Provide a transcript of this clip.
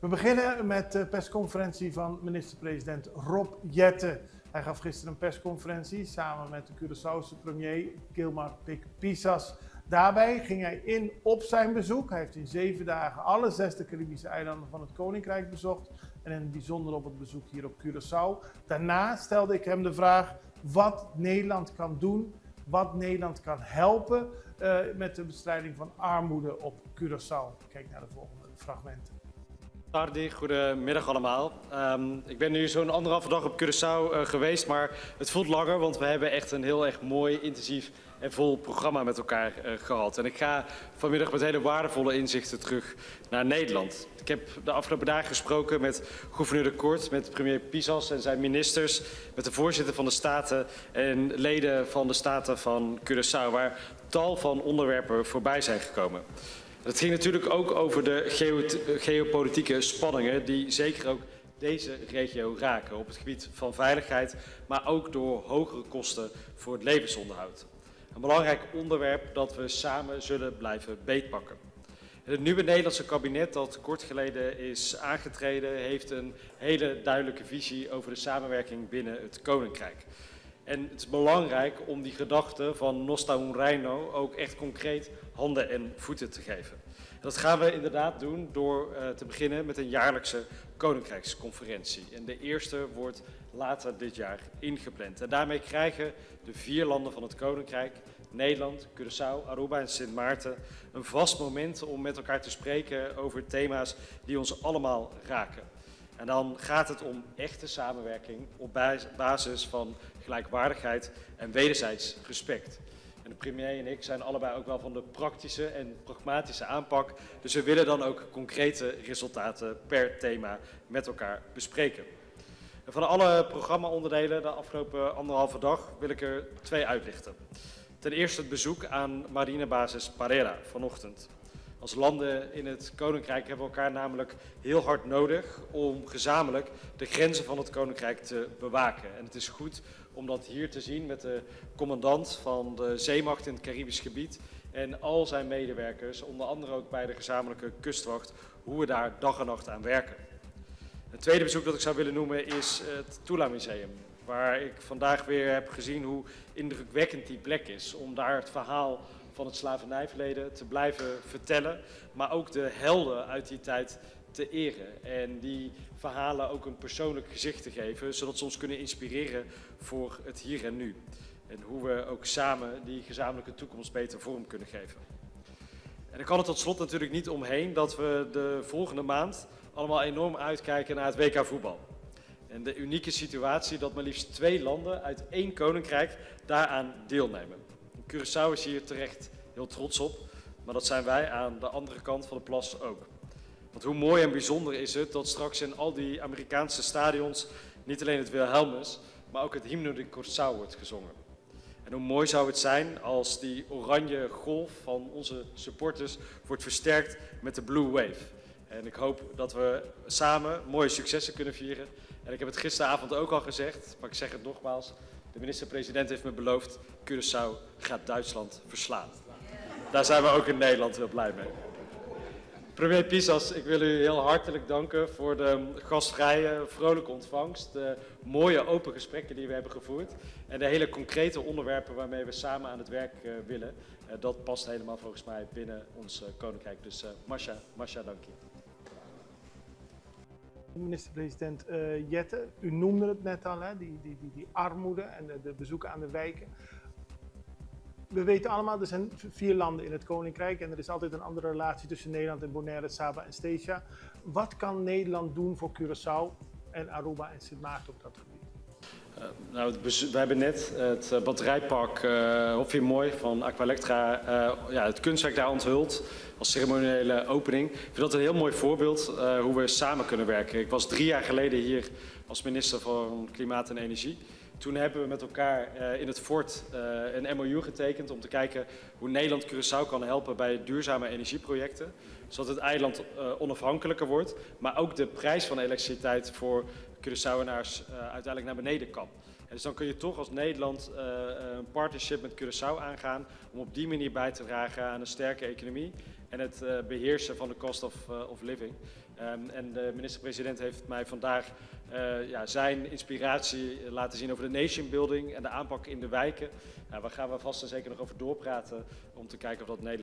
We beginnen met de persconferentie van minister-president Rob Jetten. Hij gaf gisteren een persconferentie samen met de Curaçaose premier Gilmar Pisas. Daarbij ging hij in op zijn bezoek. Hij heeft in 7 dagen alle 6 Caribische eilanden van het Koninkrijk bezocht. En in het bijzonder op het bezoek hier op Curaçao. Daarna stelde ik hem de vraag wat Nederland kan doen, wat Nederland kan helpen met de bestrijding van armoede op Curaçao. Kijk naar de volgende fragmenten. Tardi, goedemiddag allemaal. Ik ben nu zo'n 1,5 dag op Curaçao geweest, maar het voelt langer, want we hebben echt een heel erg mooi, intensief en vol programma met elkaar gehad. En ik ga vanmiddag met hele waardevolle inzichten terug naar Nederland. Ik heb de afgelopen dagen gesproken met gouverneur de Kort, met premier Pisas en zijn ministers, met de voorzitter van de Staten en leden van de Staten van Curaçao, waar tal van onderwerpen voorbij zijn gekomen. Het ging natuurlijk ook over de geopolitieke spanningen die zeker ook deze regio raken op het gebied van veiligheid, maar ook door hogere kosten voor het levensonderhoud. Een belangrijk onderwerp dat we samen zullen blijven beetpakken. Het nieuwe Nederlandse kabinet dat kort geleden is aangetreden heeft een hele duidelijke visie over de samenwerking binnen het Koninkrijk. En het is belangrijk om die gedachte van Nos un Reino ook echt concreet handen en voeten te geven. En dat gaan we inderdaad doen door te beginnen met een jaarlijkse Koninkrijksconferentie. En de eerste wordt later dit jaar ingepland. En daarmee krijgen de 4 landen van het Koninkrijk, Nederland, Curaçao, Aruba en Sint Maarten, een vast moment om met elkaar te spreken over thema's die ons allemaal raken. En dan gaat het om echte samenwerking op basis van gelijkwaardigheid en wederzijds respect. En de premier en ik zijn allebei ook wel van de praktische en pragmatische aanpak. Dus we willen dan ook concrete resultaten per thema met elkaar bespreken. En van alle programmaonderdelen de afgelopen 1,5 dag wil ik er 2 uitlichten. Ten eerste het bezoek aan marinebasis Parera vanochtend. Als landen in het Koninkrijk hebben we elkaar namelijk heel hard nodig om gezamenlijk de grenzen van het Koninkrijk te bewaken. En het is goed om dat hier te zien met de commandant van de zeemacht in het Caribisch gebied en al zijn medewerkers, onder andere ook bij de gezamenlijke kustwacht, hoe we daar dag en nacht aan werken. Het tweede bezoek dat ik zou willen noemen is het Tula Museum, waar ik vandaag weer heb gezien hoe indrukwekkend die plek is om daar het verhaal van het slavernijverleden te blijven vertellen, maar ook de helden uit die tijd te eren en die verhalen ook een persoonlijk gezicht te geven, zodat ze ons kunnen inspireren voor het hier en nu. En hoe we ook samen die gezamenlijke toekomst beter vorm kunnen geven. En ik kan er tot slot natuurlijk niet omheen dat we de volgende maand allemaal enorm uitkijken naar het WK voetbal. En de unieke situatie dat maar liefst 2 landen uit 1 koninkrijk daaraan deelnemen. Curaçao is hier terecht heel trots op, maar dat zijn wij aan de andere kant van de plas ook. Want hoe mooi en bijzonder is het dat straks in al die Amerikaanse stadions niet alleen het Wilhelmus, maar ook het Hymne de Curaçao wordt gezongen. En hoe mooi zou het zijn als die oranje golf van onze supporters wordt versterkt met de Blue Wave. En ik hoop dat we samen mooie successen kunnen vieren. En ik heb het gisteravond ook al gezegd, maar ik zeg het nogmaals. De minister-president heeft me beloofd, Curaçao gaat Duitsland verslaan. Daar zijn we ook in Nederland heel blij mee. Premier Pisas, ik wil u heel hartelijk danken voor de gastvrije, vrolijke ontvangst, de mooie open gesprekken die we hebben gevoerd en de hele concrete onderwerpen waarmee we samen aan het werk willen. Dat past helemaal volgens mij binnen ons koninkrijk. Dus Masha, dank je. Minister-president Jetten, u noemde het net al, hè, die armoede en de bezoeken aan de wijken. We weten allemaal, er zijn 4 landen in het Koninkrijk en er is altijd een andere relatie tussen Nederland en Bonaire, Saba en Statia. Wat kan Nederland doen voor Curaçao en Aruba en Sint Maarten op dat gebied? We hebben net het batterijpark Hofje Mooi van Aqualectra, het kunstwerk daar onthuld als ceremoniële opening. Ik vind dat een heel mooi voorbeeld hoe we samen kunnen werken. Ik was 3 jaar geleden hier als minister van Klimaat en Energie. Toen hebben we met elkaar in het fort een MOU getekend om te kijken hoe Nederland Curaçao kan helpen bij duurzame energieprojecten. Zodat het eiland onafhankelijker wordt, maar ook de prijs van elektriciteit voor Curaçaoënaars uiteindelijk naar beneden kan. En dus dan kun je toch als Nederland een partnership met Curaçao aangaan om op die manier bij te dragen aan een sterke economie en het beheersen van de cost of living. En de minister-president heeft mij vandaag zijn inspiratie laten zien over de nation building en de aanpak in de wijken. Daar gaan we vast en zeker nog over doorpraten om te kijken of dat Nederland